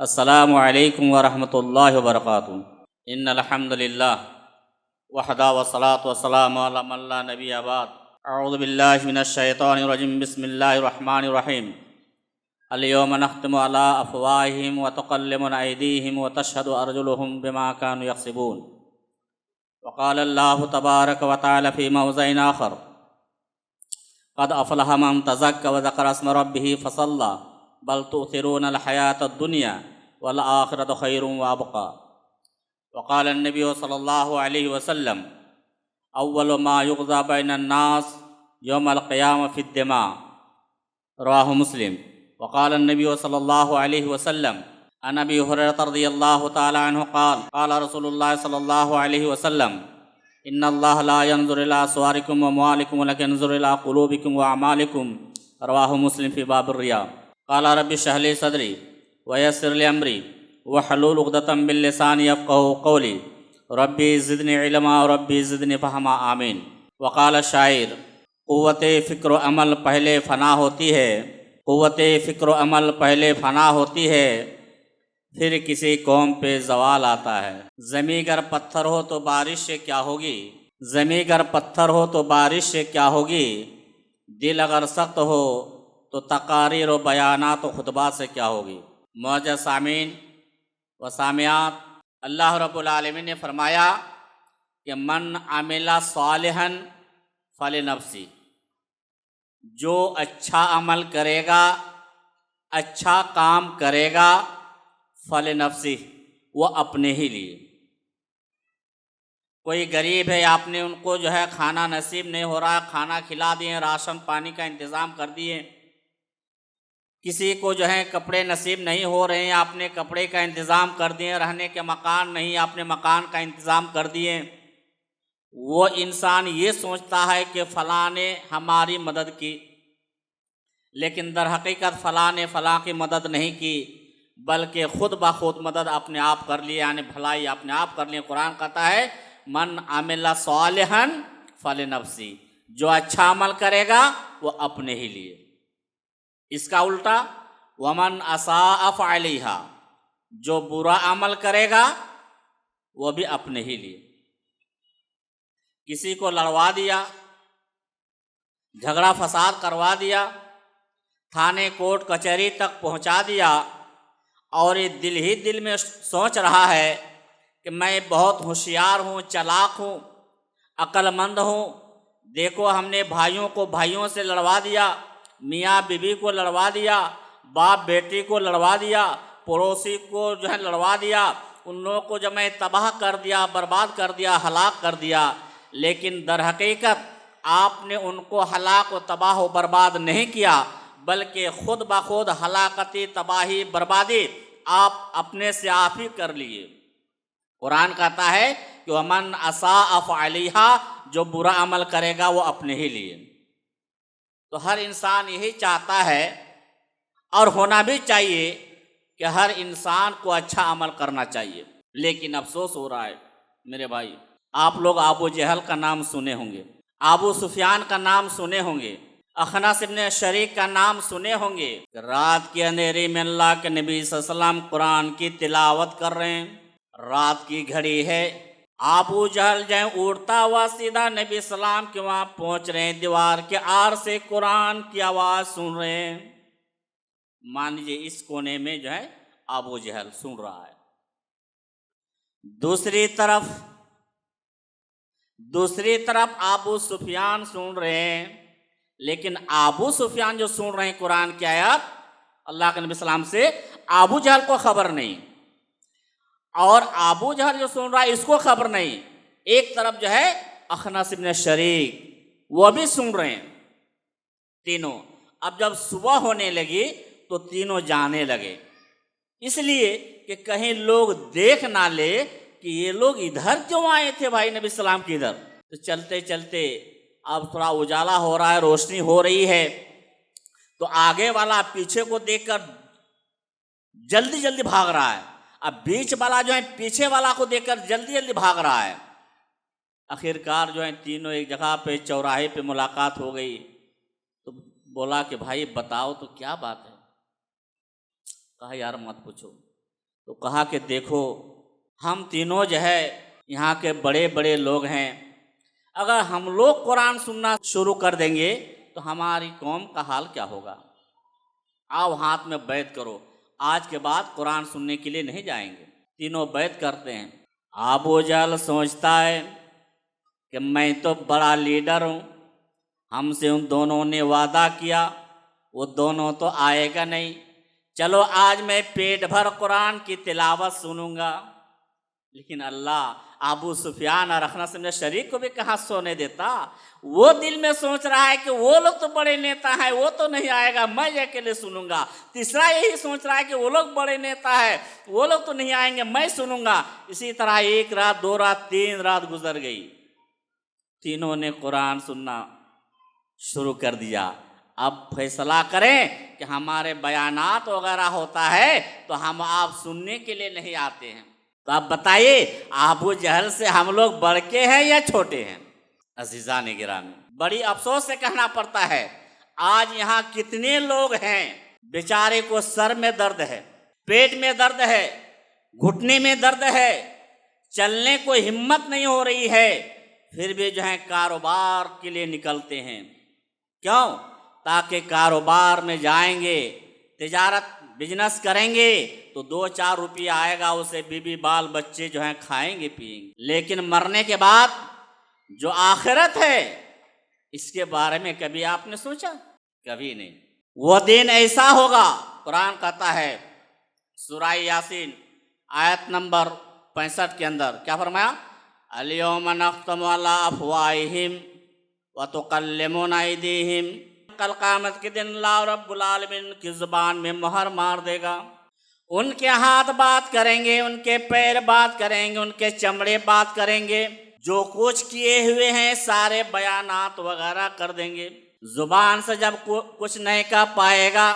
अस्सलामु अलैकुम वरहमतुल्लाहि वबरकातुहू। इन्नल हम्दुलिल्लाह वहदा वस्सलातु वस्सलामु अला मन ला नबिय्य बाद। अऊज़ु बिल्लाहि मिनश शैतानिर रजीम। बिस्मिल्लाहिर रहमानिर रहीम। अल यौम नख्तिमु अला अफ़वाहिहिम व तुकल्लिमुना अयदीहिम व तशहदु अर्जुलुहुम बिमा कानू यक्सिबून। व क़ाला अल्लाहु तबारक व तआला फ़ी मौज़िइन आख़र क़द अफ़लह मन तज़क्का व ज़करा इस्म रब्बिही फ़सल्ला बल तु'थिरूनल हयातद दुनिया वल आखिरतु खैरुम व अबक़ा। व क़ाला नबी सल्लल्लाहु अलैहि वसल्लम अव्वलु मा युक़ज़ा बैनन नास यौमल क़ियामह फ़िद्दिमा। रवाहु मुस्लिम। व क़ाला नबी सल्लल्लाहु अलैहि वसल्लम अन अबी हुरैरह रज़ियल्लाहु तआला अन्हु क़ाल क़ाला रसूलुल्लाह सल्लल्लाहु अलैहि वसल्लम इन्नल्लाह ला यंज़ुरु इला सुवारिकुम व अम्वालिकुम वलकिन यंज़ुरु इला क़ुलूबिकुम व अमालिकुम। रवाहु मुस्लिम फ़ी बाबिर रिया। क़ाला रब्बि इश्रह ली सदरी व यस्सिर ली अमरी वहलुल उक़दतम मिन लिसानी यफ़क़हू क़ौली रब्बी ज़िदनी इल्मा रब्बी ज़िदनी फ़हमा। आमीन। व क़ाला शाइर क़ुव्वते फ़िक्र अमल पहले फ़ना होती है, क़ुव्वते फ़िक्र अमल पहले फ़ना होती है, फिर किसी कौम पे ज़वाल आता है। ज़मीं अगर पत्थर हो तो बारिश से क्या होगी, ज़मीं अगर पत्थर हो तो बारिश से क्या होगी, दिल अगर सख्त हो तो तकारीर व बयानात व खुतबात से क्या होगी। मौजूद सामीन व सामियात, अल्लाह रब्बुल आलमीन ने फरमाया कि मन आमिला सालिहन फलिनफ्सी, जो अच्छा अमल करेगा, अच्छा काम करेगा, फलिनफ्सी, वो अपने ही लिए। कोई गरीब है, आपने उनको जो है खाना नसीब नहीं हो रहा, खाना खिला दिए, राशन पानी का इंतज़ाम कर दिए। किसी को जो है कपड़े नसीब नहीं हो रहे हैं, आपने कपड़े का इंतज़ाम कर दिए। रहने के मकान नहीं, आपने मकान का इंतज़ाम कर दिए। वो इंसान ये सोचता है कि फ़लाँ ने हमारी मदद की, लेकिन दर हकीकत फ़लाँ ने फ़लाँ की मदद नहीं की, बल्कि ख़ुद ब खुद मदद अपने आप कर लिए, यानी भलाई अपने आप कर लिए। कुरान कहता है मन आमिला सालिहन फलिनफ्सी, जो अच्छा अमल करेगा वो अपने ही लिए। इसका उल्टा वमन असाअ फ़अलैहा, जो बुरा अमल करेगा वो भी अपने ही लिए। किसी को लड़वा दिया, झगड़ा फसाद करवा दिया, थाने कोर्ट कचहरी तक पहुंचा दिया, और ये दिल ही दिल में सोच रहा है कि मैं बहुत होशियार हूँ, चालाक हूँ, अक्लमंद हूँ। देखो हमने भाइयों को भाइयों से लड़वा दिया, मियाँ बीवी को लड़वा दिया, बाप बेटी को लड़वा दिया, पड़ोसी को जो है लड़वा दिया। उन लोगों को जब मैं तबाह कर दिया, बर्बाद कर दिया, हलाक कर दिया, लेकिन दर हकीकत आपने उनको हलाक व तबाह व बर्बाद नहीं किया, बल्कि ख़ुद ब खुद हलाकती तबाही बर्बादी आप अपने से आप ही कर लिए। कुरान कहता है कि वमन असाअ फ़अलैहा, जो बुरा अमल करेगा वो अपने ही लिए। तो हर इंसान यही चाहता है, और होना भी चाहिए, कि हर इंसान को अच्छा अमल करना चाहिए। लेकिन अफसोस हो रहा है मेरे भाई, आप लोग अबू जहल का नाम सुने होंगे, अबू सुफियान का नाम सुने होंगे, अखनस इब्न शरीक का नाम सुने होंगे। रात के अंधेरे में अल्लाह के नबी सल्लल्लाहु अलैहि वसल्लम कुरान की तिलावत कर रहे हैं। रात की घड़ी है, अबू जहल जो उड़ता हुआ सीधा नबी सलाम के वहाँ पहुँच रहे हैं, दीवार के आर से कुरान की आवाज़ सुन रहे हैं। मान लीजिए इस कोने में जो है अबू जहल सुन रहा है, दूसरी तरफ अबू सुफियान सुन रहे हैं। लेकिन अबू सुफियान जो सुन रहे हैं कुरान की आयत अल्लाह के नबी सलाम से, अबू जहल को खबर नहीं, और अबू जहल जो सुन रहा है इसको खबर नहीं। एक तरफ जो है अखनस इब्न शरीक, वो भी सुन रहे हैं तीनों। अब जब सुबह होने लगी तो तीनों जाने लगे, इसलिए कि कहीं लोग देख ना ले कि ये लोग इधर क्यों आए थे भाई नबी सलाम के इधर। तो चलते चलते अब थोड़ा उजाला हो रहा है, रोशनी हो रही है, तो आगे वाला पीछे को देखकर जल्दी जल्दी भाग रहा है। अब बीच वाला जो है पीछे वाला को देखकर जल्दी जल्दी भाग रहा है। आखिरकार जो है तीनों एक जगह पे चौराहे पे मुलाकात हो गई। तो बोला कि भाई बताओ तो क्या बात है। कहा यार मत पूछो। तो कहा कि देखो हम तीनों जो है यहाँ के बड़े बड़े लोग हैं, अगर हम लोग कुरान सुनना शुरू कर देंगे तो हमारी कौम का हाल क्या होगा। आओ हाथ में बैत करो, आज के बाद कुरान सुनने के लिए नहीं जाएंगे। तीनों बैत करते हैं। अबू जहल सोचता है कि मैं तो बड़ा लीडर हूँ, हमसे उन दोनों ने वादा किया, वो दोनों तो आएगा नहीं, चलो आज मैं पेट भर कुरान की तिलावत सुनूंगा। लेकिन अल्लाह अबू सुफियान और अखनस इब्न शरीक को भी कहाँ सोने देता। वो दिल में सोच रहा है कि वो लोग तो बड़े नेता हैं, वो तो नहीं आएगा, मैं अकेले सुनूंगा। तीसरा यही सोच रहा है कि वो लोग बड़े नेता है, वो लोग तो नहीं आएंगे, मैं सुनूंगा। इसी तरह 1 रात 2 रात 3 रात गुजर गई। तीनों ने कुरान सुनना शुरू कर दिया। अब फैसला करें कि हमारे बयानात वगैरह होता है तो हम आप सुनने के लिए नहीं आते हैं। तो आप बताइए अबू जहल से हम लोग बड़ के हैं या छोटे हैं। अजीज़ान गिरामी, बड़ी अफसोस से कहना पड़ता है आज यहाँ कितने लोग हैं बेचारे को सर में दर्द है, पेट में दर्द है, घुटने में दर्द है, चलने को हिम्मत नहीं हो रही है, फिर भी जो है कारोबार के लिए निकलते हैं। क्यों? ताकि कारोबार में जाएंगे, तिजारत बिजनेस करेंगे तो 2-4 रुपया आएगा, उसे बीबी बाल बच्चे जो हैं खाएंगे पिएंगे। लेकिन मरने के बाद जो आखिरत है इसके बारे में कभी आपने सोचा? कभी नहीं। वो दिन ऐसा होगा, कुरान कहता है सूरह यासीन आयत नंबर 65 के अंदर क्या फरमाया, अल-यौम नख्तमु अला अफ़वाहिहिम व तुकल्लिमुना अयदीहिम। कल क़यामत के दिन अल्लाह रब्बुल आलमीन की ज़ुबान में मोहर मार देगा। उनके हाथ बात करेंगे, उनके पैर बात करेंगे, उनके चमड़े बात करेंगे, जो कुछ किए हुए हैं सारे बयानात वगैरह कर देंगे। जुबान से जब कुछ नहीं कह पाएगा,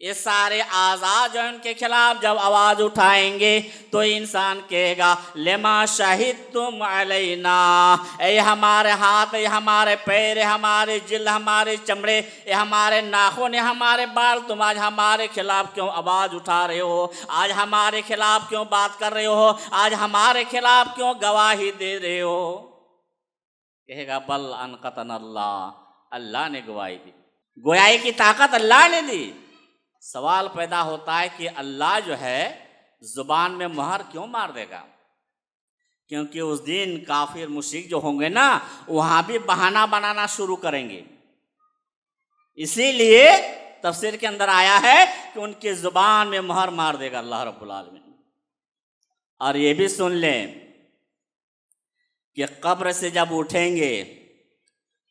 ये सारे आज़ाद जो उनके खिलाफ जब आवाज़ उठाएंगे तो इंसान कहेगा लेमा शहीदतुम अलैना, ये हमारे हाथ, ये हमारे पैर, ये हमारे जिल्द, हमारे चमड़े, ये हमारे नाखून, ये हमारे बाल, तुम आज हमारे खिलाफ क्यों आवाज़ उठा रहे हो, आज हमारे खिलाफ क्यों बात कर रहे हो, आज हमारे खिलाफ क्यों गवाही दे रहे हो। कहेगा बल अनकतन अल्लाह, अल्लाह ने गवाही दी, गोयाई की ताकत अल्लाह ने दी। सवाल पैदा होता है कि अल्लाह जो है जुबान में मोहर क्यों मार देगा? क्योंकि उस दिन काफिर मुशरिक जो होंगे ना, वहां भी बहाना बनाना शुरू करेंगे। इसीलिए तफसीर के अंदर आया है कि उनकी जुबान में मोहर मार देगा अल्लाह रब्बुल आलमीन। और ये भी सुन लें कि कब्र से जब उठेंगे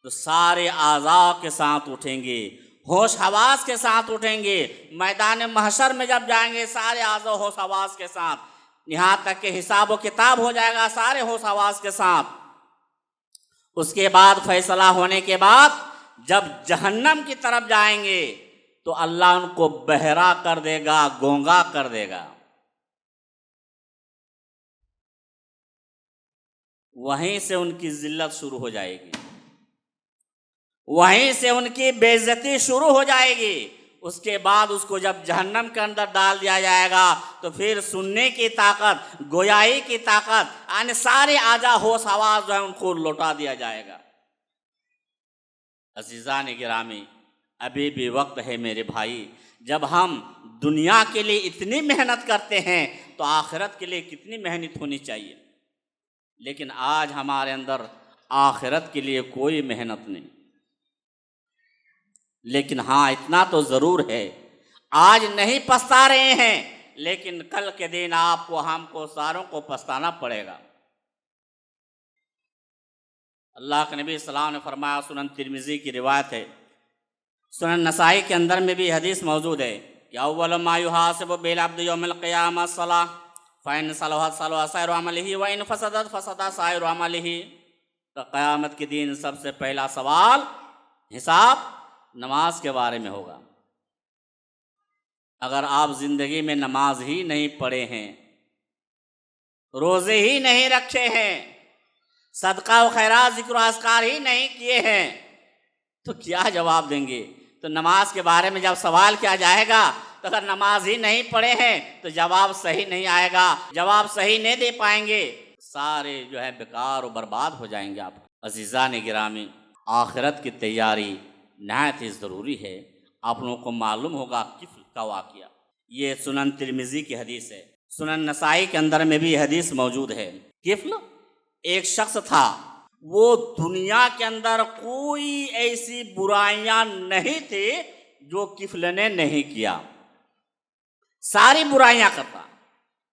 तो सारे आज़ा के साथ उठेंगे, होश हवास के साथ उठेंगे। मैदान महशर में जब जाएंगे सारे आज़ा होश हवास के साथ, यहाँ तक कि हिसाब व किताब हो जाएगा सारे होश हवास के साथ। उसके बाद फैसला होने के बाद जब जहन्नम की तरफ जाएंगे तो अल्लाह उनको बहरा कर देगा, गूंगा कर देगा। वहीं से उनकी जिल्लत शुरू हो जाएगी, वहीं से उनकी बेइज्जती शुरू हो जाएगी। उसके बाद उसको जब जहन्नम के अंदर डाल दिया जाएगा तो फिर सुनने की ताकत, गोयाई की ताकत, यानी सारे आजा होश आवाज जो है उनको लौटा दिया जाएगा। अज़ीज़ान गिरामी, अभी भी वक्त है मेरे भाई, जब हम दुनिया के लिए इतनी मेहनत करते हैं तो आखिरत के लिए कितनी मेहनत होनी चाहिए। लेकिन आज हमारे अंदर आखिरत के लिए कोई मेहनत नहीं। लेकिन हाँ, इतना तो ज़रूर है, आज नहीं पछता रहे हैं, लेकिन कल के दिन आपको, हमको, सारों को पछताना पड़ेगा। अल्लाह के नबी सल्लल्लाहु अलैहि वसल्लम ने फरमाया, सुनन तिरमिज़ी की रिवायत है, सुनन नसाई के अंदर में भी हदीस मौजूद है कि अव्वल मा युहासिबु बिल अब्द यौमिल क़ियामह सलाह, फ़ैन सलहत सलह साइर अमलिही व इन फसदत फसदा साइर अमलिही। तो क़यामत के दिन सबसे पहला सवाल हिसाब नमाज के बारे में होगा। अगर आप ज़िंदगी में नमाज ही नहीं पढ़े हैं, रोज़े ही नहीं रखे हैं, सदका व खैरात ज़िक्र अस्कार ही नहीं किए हैं, तो क्या जवाब देंगे? तो नमाज के बारे में जब सवाल किया जाएगा तो अगर नमाज ही नहीं पढ़े हैं तो जवाब सही नहीं आएगा, जवाब सही नहीं दे पाएंगे, सारे जो है बेकार और बर्बाद हो जाएंगे आप। अज़ीज़ान गिरामी, आखिरत की तैयारी नहायत ही ज़रूरी है। आप लोगों को मालूम होगा किफ़्ल का वाक़या, ये सुनन तिरमिज़ी की हदीस है, सुनन नसाई के अंदर में भी हदीस मौजूद है। किफ़्ल एक शख्स था, वो दुनिया के अंदर कोई ऐसी बुराइयां नहीं थी जो किफ़्ल ने नहीं किया, सारी बुराइयां करता।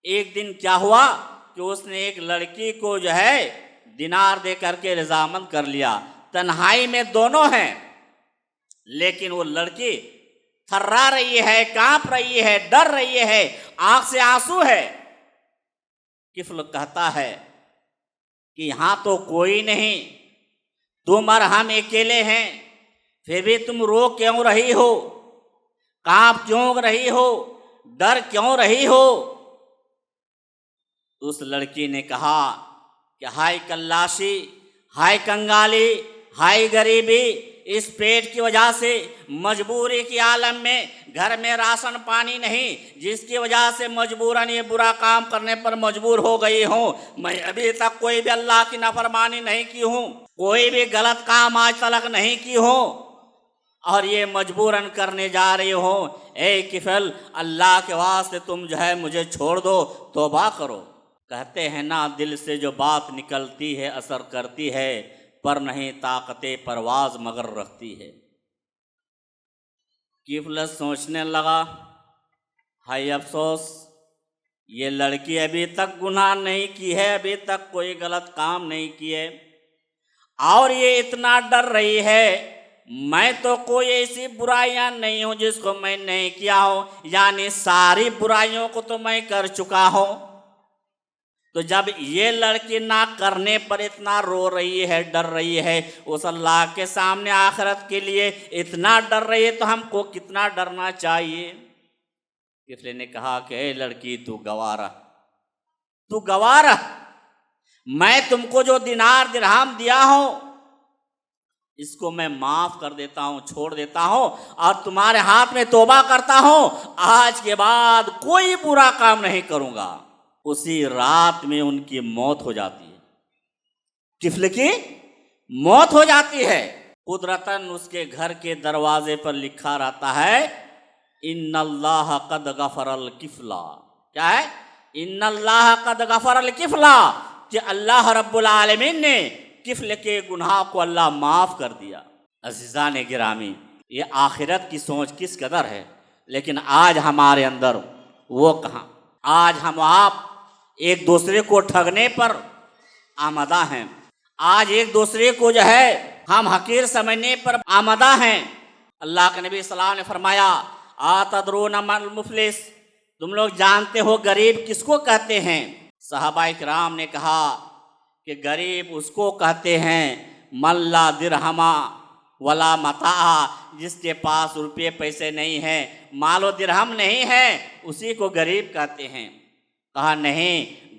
एक दिन क्या हुआ कि उसने एक लड़की को जो है दिनार दे करके रजामंद कर लिया। तन्हाई में दोनों हैं, लेकिन वो लड़की थर्रा रही है, कांप रही है, डर रही है, आंख से आंसू है। किफ़्ल कहता है कि यहाँ तो कोई नहीं, तुम और हम अकेले हैं, फिर भी तुम रो क्यों रही हो, कांप क्यों रही हो, डर क्यों रही हो? उस लड़की ने कहा कि हाय कल्लाशी, हाय कंगाली, हाय गरीबी, इस पेट की वजह से मजबूरी के आलम में घर में राशन पानी नहीं, जिसकी वजह से मजबूरन ये बुरा काम करने पर मजबूर हो गई हूँ। मैं अभी तक कोई भी अल्लाह की नाफरमानी नहीं की हूँ, कोई भी गलत काम आज तक नहीं की हूँ, और ये मजबूरन करने जा रही हो। ए किफ़ल, अल्लाह के वास्ते तुम जो है मुझे छोड़ दो, तौबा करो। कहते हैं ना, दिल से जो बात निकलती है असर करती है, पर नहीं ताकते परवाज मगर रखती है। किफ़ल सोचने लगा, हाय अफसोस, ये लड़की अभी तक गुनाह नहीं की है, अभी तक कोई गलत काम नहीं किए, और ये इतना डर रही है। मैं तो कोई ऐसी बुराइयां नहीं हूं जिसको मैं नहीं किया हूं, यानी सारी बुराइयों को तो मैं कर चुका हूं। तो जब ये लड़की ना करने पर इतना रो रही है, डर रही है, उस अल्लाह के सामने आखिरत के लिए इतना डर रही है, तो हमको कितना डरना चाहिए। किफ़्ल ने कहा कि ए लड़की, तू गवारा, तू गवारा, मैं तुमको जो दिनार दिरहम दिया हूं इसको मैं माफ कर देता हूं, छोड़ देता हूं, और तुम्हारे हाथ में तौबा करता हूं, आज के बाद कोई बुरा काम नहीं करूंगा। उसी रात में उनकी मौत हो जाती है, किफ़्ल की मौत हो जाती है। कुदरतन उसके घर के दरवाजे पर लिखा रहता है, इन्नल्लाह कद गफरल किफ़ला। क्या है? इन्नल्लाह कद गफरल किफ़ला, कि अल्लाह रब्बुल आलमीन ने किफ़्ल के गुनाह को अल्लाह माफ़ कर दिया। अज़ीज़ान गिरामी, ये आखिरत की सोच किस कदर है, लेकिन आज हमारे अंदर वो कहाँ। आज हम आप एक दूसरे को ठगने पर आमदा हैं, आज एक दूसरे को जो है हम हकीर समझने पर आमदा हैं। अल्लाह के नबी सल्लल्लाहु अलैहि वसल्लम ने फरमाया, आतदरून मल मुफलिस, तुम लोग जानते हो गरीब किसको कहते हैं? सहाबाए किराम ने कहा कि गरीब उसको कहते हैं मल्ला दिरहमा वला मता, जिसके पास रुपये पैसे नहीं हैं, मालो दिरहम नहीं है, उसी को गरीब कहते हैं। कहा नहीं,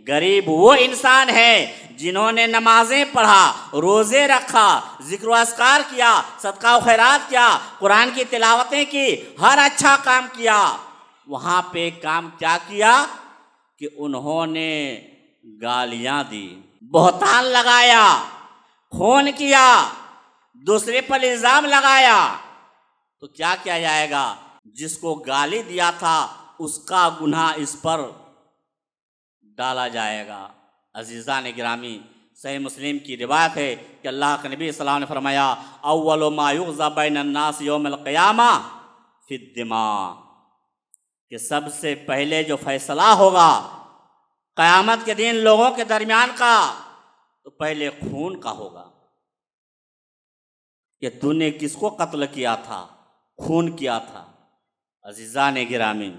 गरीब वो इंसान है जिन्होंने नमाजें पढ़ा, रोज़े रखा, जिक्र अस्कार किया, सदका व खैरात किया, कुरान की तिलावतें की, हर अच्छा काम किया। वहाँ पे काम क्या किया कि उन्होंने गालियाँ दी, बहतान लगाया, खून किया, दूसरे पर इल्ज़ाम लगाया, तो क्या किया जाएगा? जिसको गाली दिया था उसका गुनाह इस पर डाला जाएगा। अज़ीज़ान गिरामी, सही मुस्लिम की रिवायत है कि अल्लाह के नबी सल्लल्लाहु अलैहि वसल्लम ने फरमाया, अव्वलु मा युग़ज़ा बैनन्नास यौमल क़ियामा फ़िद्दिमा, कि सबसे पहले जो फैसला होगा क़यामत के दिन लोगों के दरमियान का, तो पहले खून का होगा कि तूने किसको कत्ल किया था, खून किया था। अज़ीज़ान गिरामी,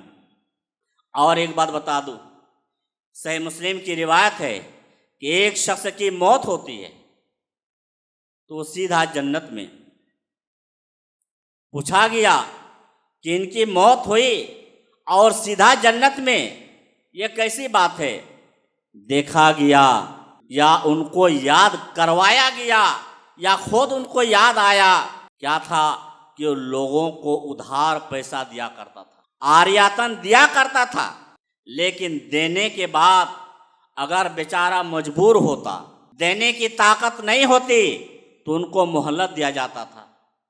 और एक बात बता दूँ, सही मुस्लिम की रिवायत है कि एक शख्स की मौत होती है तो वो सीधा जन्नत में। पूछा गया कि इनकी मौत हुई और सीधा जन्नत में, ये कैसी बात है? देखा गया या उनको याद करवाया गया या खुद उनको याद आया, क्या था कि वो लोगों को उधार पैसा दिया करता था, आर्यातन दिया करता था, लेकिन देने के बाद अगर बेचारा मजबूर होता, देने की ताकत नहीं होती, तो उनको मोहलत दिया जाता था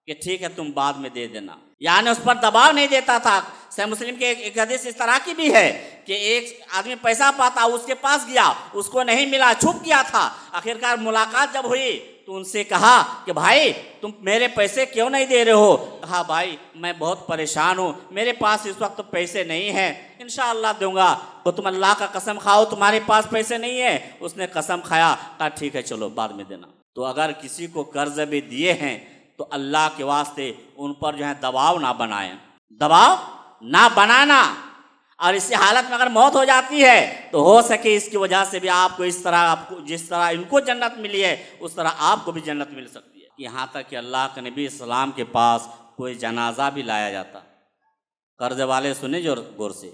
कि ठीक है तुम बाद में दे देना, यानी उस पर दबाव नहीं देता था। सही मुस्लिम के एक हदीस इस तरह की भी है कि एक आदमी पैसा पाता, उसके पास गया, उसको नहीं मिला, छुप गया था। आखिरकार मुलाकात जब हुई तो उनसे कहा कि भाई तुम मेरे पैसे क्यों नहीं दे रहे हो? कहा भाई मैं बहुत परेशान हूँ, मेरे पास इस वक्त पैसे नहीं हैं, इंशाअल्लाह दूंगा। तो तुम अल्लाह का कसम खाओ तुम्हारे पास पैसे नहीं है? उसने कसम खाया, कहा ठीक है चलो बाद में देना। तो अगर किसी को कर्ज भी दिए हैं तो अल्लाह के वास्ते उन पर जो है दबाव ना बनाएं, दबाव ना बनाना। और इसी हालत में अगर मौत हो जाती है तो हो सके इसकी वजह से भी आपको इस तरह, आपको जिस तरह इनको जन्नत मिली है उस तरह आपको भी जन्नत मिल सकती है। यहाँ तक कि अल्लाह के नबी इस्लाम के पास कोई जनाजा भी लाया जाता, कर्ज वाले सुने जोर गौर से,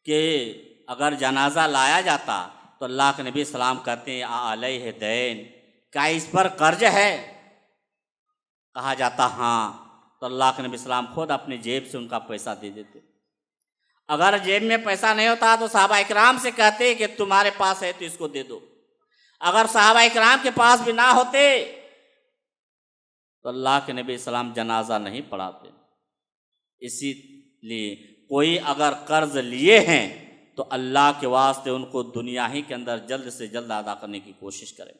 कि अगर जनाजा लाया जाता तो अल्लाह के नबी इस्लाम कहते हैं अलैहि दैन, क्या इस पर कर्ज है? कहा जाता हाँ, तो अल्लाह के नबी इस्लाम खुद अपनी जेब से उनका पैसा दे देते। अगर जेब में पैसा नहीं होता तो सहाबा इकराम से कहते कि तुम्हारे पास है तो इसको दे दो। अगर सहाबा इकराम के पास भी ना होते तो अल्लाह के नबी इस्लाम जनाजा नहीं पढ़ाते। इसीलिए कोई अगर कर्ज लिए हैं तो अल्लाह के वास्ते उनको दुनिया ही के अंदर जल्द से जल्द अदा करने की कोशिश करें।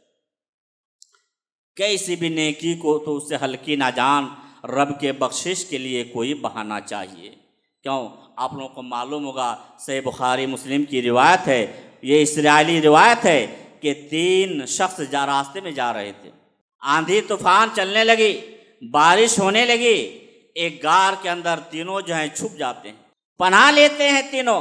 कैसी भी नेकी को तो उससे हल्की ना जान, रब के बख्शिश के लिए कोई बहाना चाहिए। क्यों? आप लोगों को मालूम होगा, सही बुखारी मुस्लिम की रिवायत है, ये इस्राइली रिवायत है कि 3 शख्स रास्ते में जा रहे थे, आंधी तूफान चलने लगी, बारिश होने लगी, एक गार के अंदर तीनों जो हैं छुप जाते हैं, पनाह लेते हैं तीनों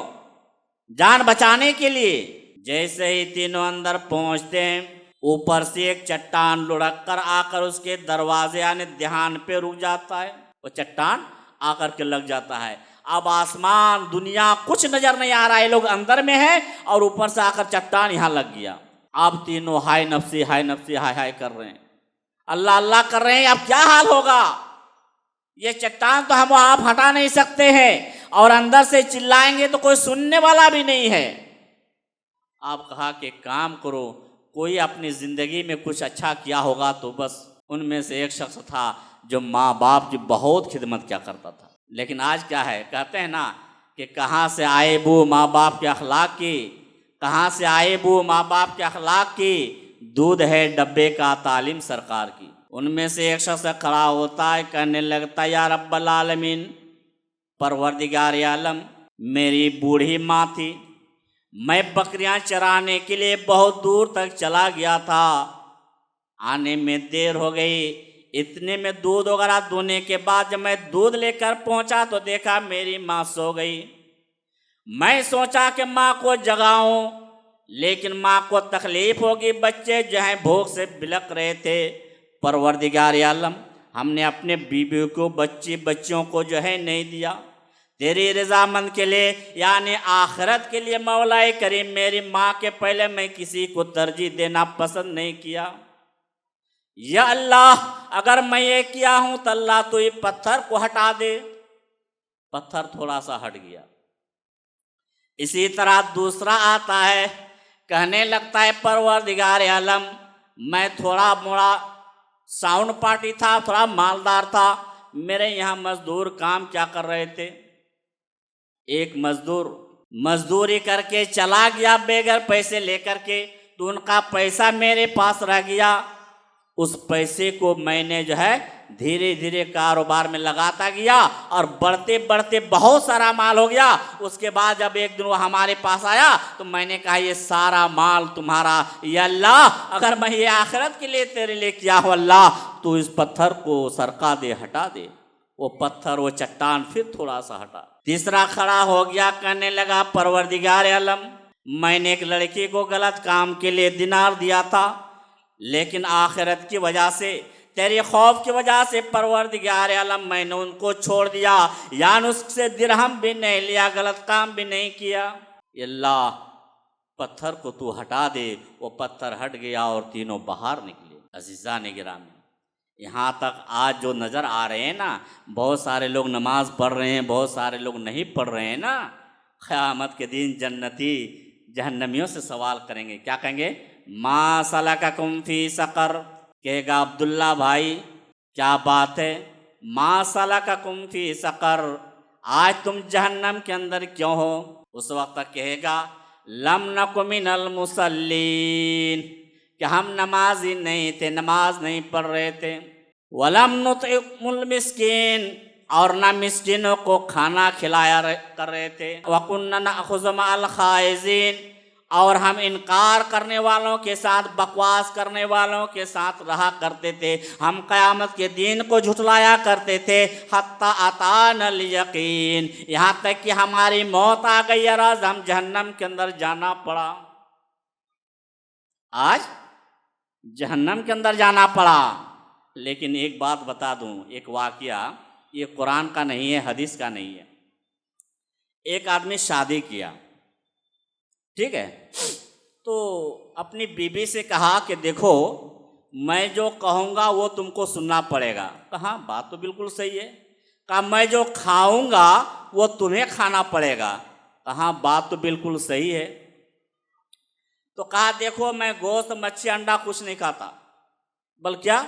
जान बचाने के लिए। जैसे ही तीनों अंदर पहुंचते हैं, ऊपर से एक चट्टान लुढ़क कर आकर उसके दरवाजे यानी ध्यान पे रुक जाता है, वो चट्टान आकर के लग जाता है। अब आसमान दुनिया कुछ नजर नहीं आ रहा है, लोग अंदर में हैं और ऊपर से आकर चट्टान यहाँ लग गया। अब तीनों हाय नफ्सी हाय नफ्सी हाय हाय कर रहे हैं, अल्लाह अल्लाह कर रहे हैं। अब क्या हाल होगा? ये चट्टान तो हम आप हटा नहीं सकते हैं और अंदर से चिल्लाएंगे तो कोई सुनने वाला भी नहीं है। आप कहा कि काम करो, कोई अपनी ज़िंदगी में कुछ अच्छा किया होगा तो बस। उनमें से एक शख्स था जो माँ बाप की बहुत खिदमत किया करता था, लेकिन आज क्या है, कहते हैं ना कि कहाँ से आए बू माँ बाप के अखलाक की, कहाँ से आए बू माँ बाप के अखलाक की, दूध है डब्बे का तालीम सरकार की। उनमें से एक शख्स खड़ा होता है, कहने लगता या रब्बल आलमीन, परवरदिगार आलम, मेरी बूढ़ी माँ थी, मैं बकरियां चराने के लिए बहुत दूर तक चला गया था, आने में देर हो गई। इतने में दूध वगैरह दूने के बाद जब मैं दूध लेकर पहुंचा तो देखा मेरी माँ सो गई। मैं सोचा कि माँ को जगाऊं, लेकिन माँ को तकलीफ होगी, बच्चे जो हैं भूख से बिलक रहे थे। परवरदिगार आलम, हमने अपने बीबी को बच्चियों को जो है नहीं दिया, तेरी रजामंद के लिए यानी आखिरत के लिए मौलाए करीम, मेरी माँ के पहले मैं किसी को तरजीह देना पसंद नहीं किया। या अल्लाह, अगर मैं ये किया हूं तो अल्लाह तो ये पत्थर को हटा दे। पत्थर थोड़ा सा हट गया। इसी तरह दूसरा आता है, कहने लगता है परवरदिगार आलम, मैं थोड़ा मोड़ा साउंड पार्टी था, थोड़ा मालदार था, मेरे यहाँ मजदूर काम क्या कर रहे थे। एक मजदूर मजदूरी करके चला गया बेगर पैसे लेकर के, तो उनका पैसा मेरे पास रह गया। उस पैसे को मैंने जो है धीरे धीरे कारोबार में लगाता गया और बढ़ते बढ़ते बहुत सारा माल हो गया। उसके बाद जब एक दिन वो हमारे पास आया तो मैंने कहा ये सारा माल तुम्हारा, या अल्लाह अगर मैं ये आखिरत के लिए तेरे लिए किया हो अल्लाह, तो इस पत्थर को सरका दे, हटा दे। वो पत्थर, वो चट्टान फिर थोड़ा सा हटा। तीसरा खड़ा हो गया, कहने लगा परवरदिगार आलम, मैंने एक लड़की को गलत काम के लिए दिनार दिया था, लेकिन आखिरत की वजह से, तेरे खौफ की वजह से परवरदिगार आलम मैंने उनको छोड़ दिया, यानी उससे दिरहम भी नहीं लिया, गलत काम भी नहीं किया। अल्लाह पत्थर को तू हटा दे। वो पत्थर हट गया और तीनों बाहर निकले। अजीज़ा ने गिरामी, यहाँ तक आज जो नज़र आ रहे हैं ना, बहुत सारे लोग नमाज पढ़ रहे हैं, बहुत सारे लोग नहीं पढ़ रहे हैं ना, क़यामत के दिन जन्नती जहन्नमियों से सवाल करेंगे। क्या कहेंगे? मा सलककुम फी सक़र। कहेगा अब्दुल्ला भाई क्या बात है, मा सलककुम फी सक़र, आज तुम जहन्नम के अंदर क्यों हो? उस वक्त तक कहेगा लम नकु मिनल मुसल्लीन, कि हम नमाजी नहीं थे, नमाज नहीं पढ़ रहे थे। वलम नुतिमुल मिस्कीन, और ना मिस्किनों को खाना खिलाया कर रहे थे। वकुन्ना नअखुज़ु मअल खाइज़ीन, और हम इनकार करने वालों के साथ, बकवास करने वालों के साथ रहा करते थे। हम क़यामत के दिन को झुठलाया करते थे। हत्ता अतानल यकीन, यहाँ तक कि हमारी मौत आ गई और आज हम जहन्नम के अंदर जाना पड़ा। आज जहन्नम के अंदर जाना पड़ा। लेकिन एक बात बता दूं, एक वाक़या, ये कुरान का नहीं है, हदीस का नहीं है। एक आदमी शादी किया, ठीक है, तो अपनी बीवी से कहा कि देखो मैं जो कहूँगा वो तुमको सुनना पड़ेगा। कहा बात तो बिल्कुल सही है। कहा मैं जो खाऊंगा वो तुम्हें खाना पड़ेगा। कहा बात तो बिल्कुल सही है। तो कहा देखो मैं गोश्त मच्छी अंडा कुछ नहीं खाता, बल्कि क्या,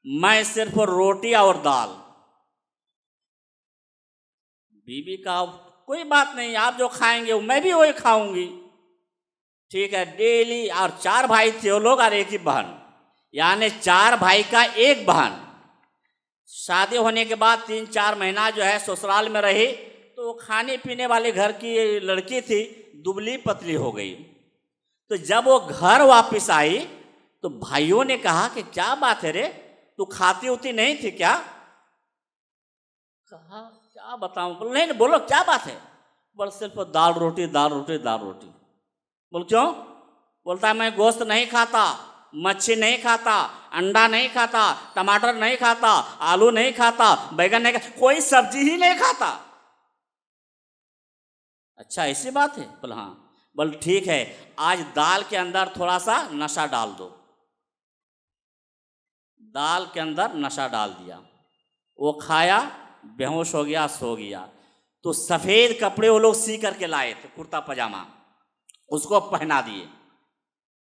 मैं सिर्फ रोटी और दाल। बीबी का कोई बात नहीं, आप जो खाएंगे मैं भी वही खाऊंगी। ठीक है, डेली। और 4 भाई थे वो लोग और एक ही बहन, यानी 4 भाई का एक बहन। शादी होने के बाद 3-4 महीना जो है ससुराल में रही, तो खाने पीने वाले घर की लड़की थी, दुबली पतली हो गई। तो जब वो घर वापस आई तो भाइयों ने कहा कि क्या बात है रे, तू खाती होती नहीं थी क्या? कहा क्या बताऊं? बोल नहीं बोलो क्या बात है? बोल सिर्फ दाल रोटी दाल रोटी दाल रोटी। बोल क्यों? बोलता है मैं गोश्त नहीं खाता, मच्छी नहीं खाता, अंडा नहीं खाता, टमाटर नहीं खाता, आलू नहीं खाता, बैगन नहीं खाता, कोई सब्जी ही नहीं खाता। अच्छा ऐसी बात है? बोल हाँ। बोल ठीक है, आज दाल के अंदर थोड़ा सा नशा डाल दो। दाल के अंदर नशा डाल दिया, वो खाया, बेहोश हो गया, सो गया। तो सफ़ेद कपड़े वो लोग सी करके लाए थे, कुर्ता पजामा, उसको पहना दिए।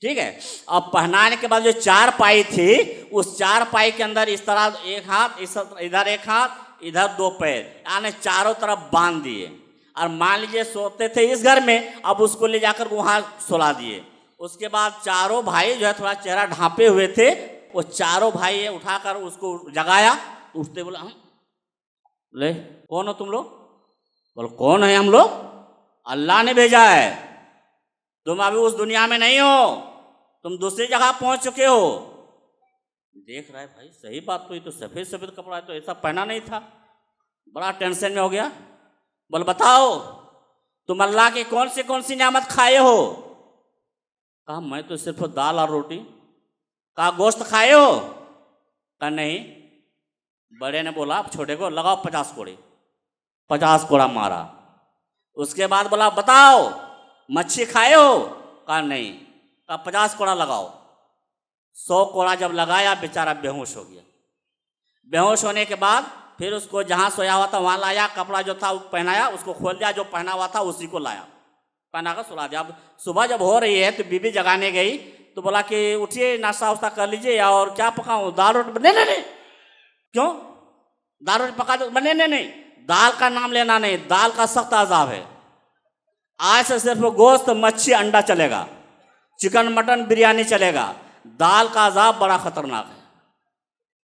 ठीक है, अब पहनाने के बाद जो 4 पाई थी, उस 4 पाई के अंदर इस तरह एक हाथ, इधर एक हाथ, इधर 2 पैर, यानी चारों तरफ बांध दिए। और मान लीजिए सोते थे इस घर में, अब उसको ले जाकर वहाँ सुला दिए। उसके बाद चारों भाई जो है थोड़ा चेहरा ढांपे हुए थे, वो चारों भाई उठाकर उसको जगाया। उठते बोला हम ले कौन हो तुम लोग? बोल कौन है हम लोग? अल्लाह ने भेजा है, तुम अभी उस दुनिया में नहीं हो, तुम दूसरी जगह पहुंच चुके हो। देख रहा है भाई सही बात, तो ये तो सफ़ेद सफ़ेद कपड़ा है, तो ऐसा पहना नहीं था। बड़ा टेंशन में हो गया। बोल बताओ तुम अल्लाह की कौन सी नियामत खाए हो? कहा मैं तो सिर्फ दाल और रोटी। कहा गोश्त खाए हो? कहा नहीं। बड़े ने बोला छोटे को लगाओ 50 कोड़े। 50 कोड़ा मारा। उसके बाद बोला बताओ मच्छी खाए हो? कहा नहीं। कहा 50 कोड़ा लगाओ। 100 कोड़ा जब लगाया बेचारा बेहोश हो गया। बेहोश होने के बाद फिर उसको जहाँ सोया हुआ था वहाँ लाया, कपड़ा जो था वो पहनाया, उसको खोल दिया, जो पहना हुआ था उसी को लाया, पहना कर सुला दिया। अब सुबह जब हो रही है तो बीबी जगाने गई तो बोला कि उठिए नाश्ता वास्ता कर लीजिए, और क्या पकाऊँ? दाल रोटी? नहीं नहीं। क्यों? दाल रोटी पका दो? नहीं नहीं नहीं, दाल का नाम लेना नहीं, दाल का सख्त अजाब है। आज से सिर्फ गोश्त मच्छी अंडा चलेगा, चिकन मटन बिरयानी चलेगा, दाल का अजाब बड़ा खतरनाक है।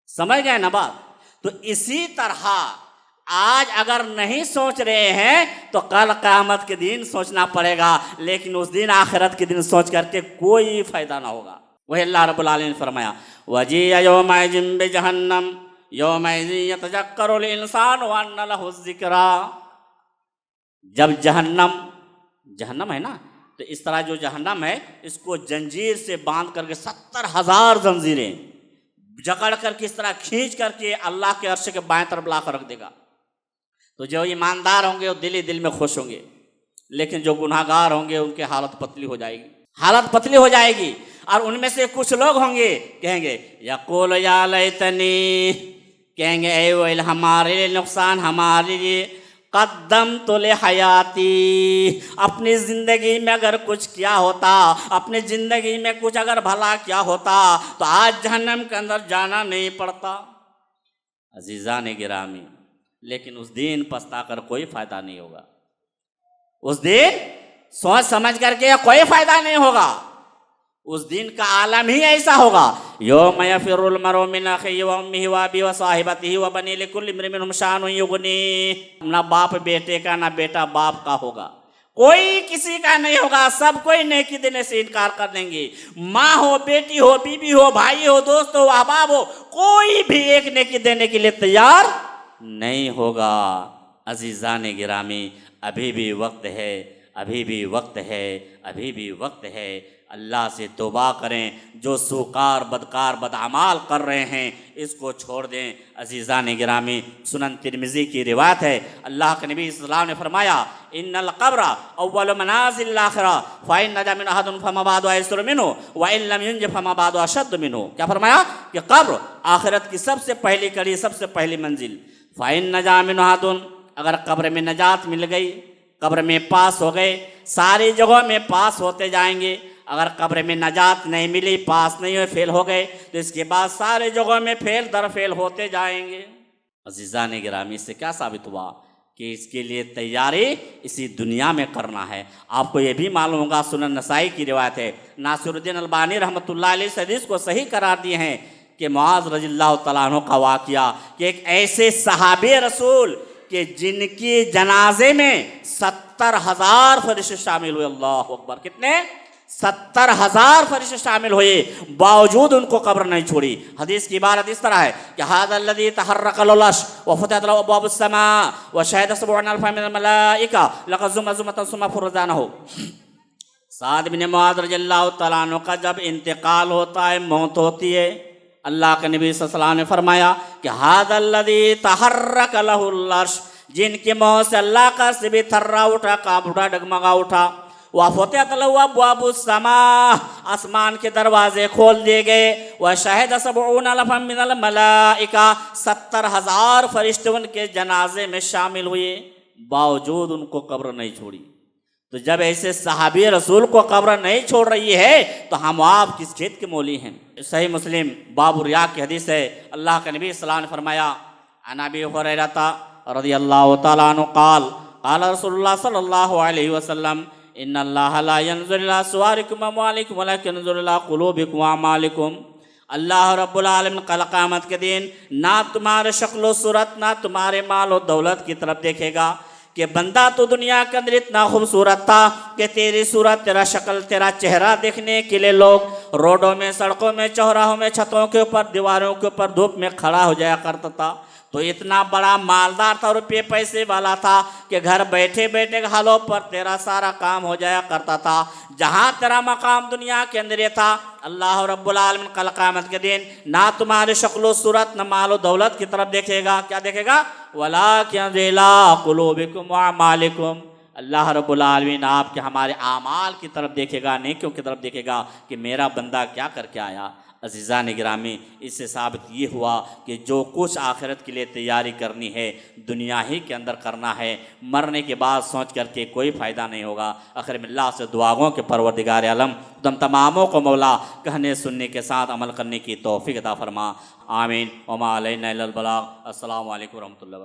समझ गए ना बात? तो इसी तरह आज अगर नहीं सोच रहे हैं तो कल क़यामत के दिन सोचना पड़ेगा, लेकिन उस दिन आखिरत के दिन सोच करके कोई फायदा ना होगा। वही अल्लाह रब्बुल आलमीन ने फरमाया वजीअ यौमइज़िन बिजहन्नम यौमइज़िन यतज़क्करुल इंसानु व अन्ना लहु ज़िक्रा। जब जहन्नम है ना, तो इस तरह जो जहन्नम है इसको जंजीर से बांध करके 70,000 जंजीरें जकड़ करके इस तरह खींच करके अल्लाह के अर्श के बाएं तरफ ला कर रख देगा। तो जो ईमानदार होंगे वो दिल में खुश होंगे, लेकिन जो गुनाहगार होंगे उनकी हालत पतली हो जाएगी, हालत पतली हो जाएगी। और उनमें से कुछ लोग होंगे कहेंगे यक़ूल या लैतनी, कहेंगे ऐ वैल हमारे लिए नुकसान, हमारे लिए कद्दम तो ले हयाती, अपनी ज़िंदगी में अगर कुछ किया होता, अपनी ज़िंदगी में कुछ अगर भला किया होता तो आज जहन्नम के अंदर जाना नहीं पड़ता। अजीज़ान गिरामी, लेकिन उस दिन पछता कर कोई फ़ायदा नहीं होगा, उस दिन सोच समझ करके कोई फ़ायदा नहीं होगा। उस दिन का आलम ही ऐसा होगा, यौम यफ़िरुल मरउ मिन अख़ीहि व उम्मिहि व अबीहि व साहिबतिहि व बनीहि लिकुल्लि इम्रिइन मिनहुम शाअनुन युग़नीह। ना बाप बेटे का ना बेटा बाप का होगा, कोई किसी का नहीं होगा, सब कोई नेकी देने से इनकार कर देंगे। माँ हो, बेटी हो, बीबी हो, भाई हो, दोस्त हो, अहबाब हो, कोई भी एक नेकी देने के लिए तैयार नहीं होगा। अजीज़ान गिरामी, अभी भी वक्त है, अभी भी वक्त है, अभी भी वक्त है। अल्लाह से तौबा करें, जो सूकार बदकार बदअमाल कर रहे हैं इसको छोड़ दें। अजीज़ान गिरामी, सुनन तिरमिज़ी की रिवायत है, अल्लाह के नबी सल्लल्लाहु अलैहि वसल्लम ने फरमाया इन्नल क़ब्र अव्वलु मनाज़िलिल आख़िरह फ़इन नजा मिन्हु अहदुन फ़मा बादु अयसरु मिन्हु व इन लम युंज फ़मा बादु अशद्दु मिन्हु। क्या फरमाया कि कब्र आखिरत की सबसे पहली कड़ी, सबसे पहली मंजिल। फ़इन नजा मिन्हु अहदुन, अगर कब्र में नजात मिल गई, कब्र में पास हो गए, सारी जगहों में पास होते जाएंगे। अगर कब्र में नजात नहीं मिली, पास नहीं हुए, फेल हो गए, तो इसके बाद सारे जगहों में फेल दर फेल होते जाएंगे। अज़ीज़ान गिरामी, इससे क्या साबित हुआ कि इसके लिए तैयारी इसी दुनिया में करना है। आपको ये भी मालूम होगा, सुनन नसाई की रिवायत है, नासिरुद्दीन अलबानी रहमतुल्लाह अलैह इस हदीस को सही करार दिए हैं कि मुआज़ रज़ियल्लाहु तआला अन्हु का वाक़या कि एक ऐसे सहाबे रसूल कि जिनकी जनाजे में 70,000 फरिश्ते शामिल हुए। अल्लाहु अकबर, कितने? 70,000 फरिश्ते शामिल हुए, बावजूद उनको कब्र नहीं छोड़ी। हदीस की इबारत इस तरह है कि हाज़ल्लज़ी तहर्रकल अर्श व फुतिहत लहु अब्वाबुस समा व शहिद सब'ुन अल्फ़ मिनल मलाइका लक़द ज़ुमा ज़ुमतन सुम्मा फ़ुरज़ानहु। साद बिन मुआज़ रज़ियल्लाहु तआला अन्हु का जब इंतकाल होता है, मौत होती है, अल्लाह के नबी सल्लल्लाहु अलैहि वसल्लम ने फरमाया कि हाज़ल्लज़ी तहर्रक लहुल अर्श, जिनकी मौत से अल्लाह का अर्श भी थर्रा उठा, कांप उठा, डगमगा उठा। वह फुतिहत लहु अब्वाबुस समा, आसमान के दरवाजे खोल दिए गए। वह शहिद सब'ुन अल्फ़ मिनल मलाइका, 70,000 फरिश्ते उनके जनाजे में शामिल हुए, बावजूद उनको कब्र नहीं छोड़ी। तो जब ऐसे सहाबी रसूल को कब्र नहीं छोड़ रही है तो हम आप किस खेत के मोली हैं। सही मुस्लिम बाबु रिया की हदीस है, अल्लाह के नबी सल्लल्लाहु अलैहि वसल्लम ने फरमाया अन अबी हुरैरा रज़ियल्लाहु तआला अन्हु क़ाल क़ाल रसूलुल्लाह सल्लल्लाहु अलैहि वसल्लम इन्नल्लाह ला यंज़ुरु इला सुवारिकुम व अमवालिकुम वलाकिन यंज़ुरु इला क़ुलूबिकुम व अमालिकुम। अल्लाह रब्बुल आलमीन कल क़यामत के दिन ना तुम्हारे शक्ल सूरत, ना तुम्हारे माल और दौलत की तरफ देखेगा कि बंदा तो दुनिया के अंदर इतना खूबसूरत था कि तेरी सूरत, तेरा शक्ल, तेरा चेहरा देखने के लिए लोग रोडों में, सड़कों में, चौराहों में, छतों के ऊपर, दीवारों के ऊपर धूप में खड़ा हो जाया करता था। तो इतना बड़ा मालदार था, रुपये पैसे वाला था कि घर बैठे बैठे हालों पर तेरा सारा काम हो जाया करता था। जहाँ तेरा मकाम दुनिया के अंदर ये था, अल्लाह रब्बुल आलमीन कल क़यामत के दिन ना तुम्हारी शक्ल सूरत, न मालो दौलत की तरफ देखेगा। क्या देखेगा? वलाकिन यंज़ुरु इला क़ुलूबिकुम व अमालिकुम। अल्लाह रब्बुल आलमीन आपके हमारे आमाल की तरफ देखेगा, नेकियों की तरफ देखेगा कि मेरा बंदा क्या करके आया। अज़ीज़ान गिरामी, इससे साबित ये हुआ कि जो कुछ आखिरत के लिए तैयारी करनी है दुनिया ही के अंदर करना है, मरने के बाद सोच करके कोई फ़ायदा नहीं होगा। आखिर में अल्लाह से दुआओं के परवरदिगार आलम तुम तमामों को मौला कहने सुनने के साथ अमल करने की तौफ़ीक़ अता फरमा। आमीन। वमा अलैना इल्लल बलाग। अस्सलामु अलैकुम व रहमतुल्लाहि व बरकातुहू।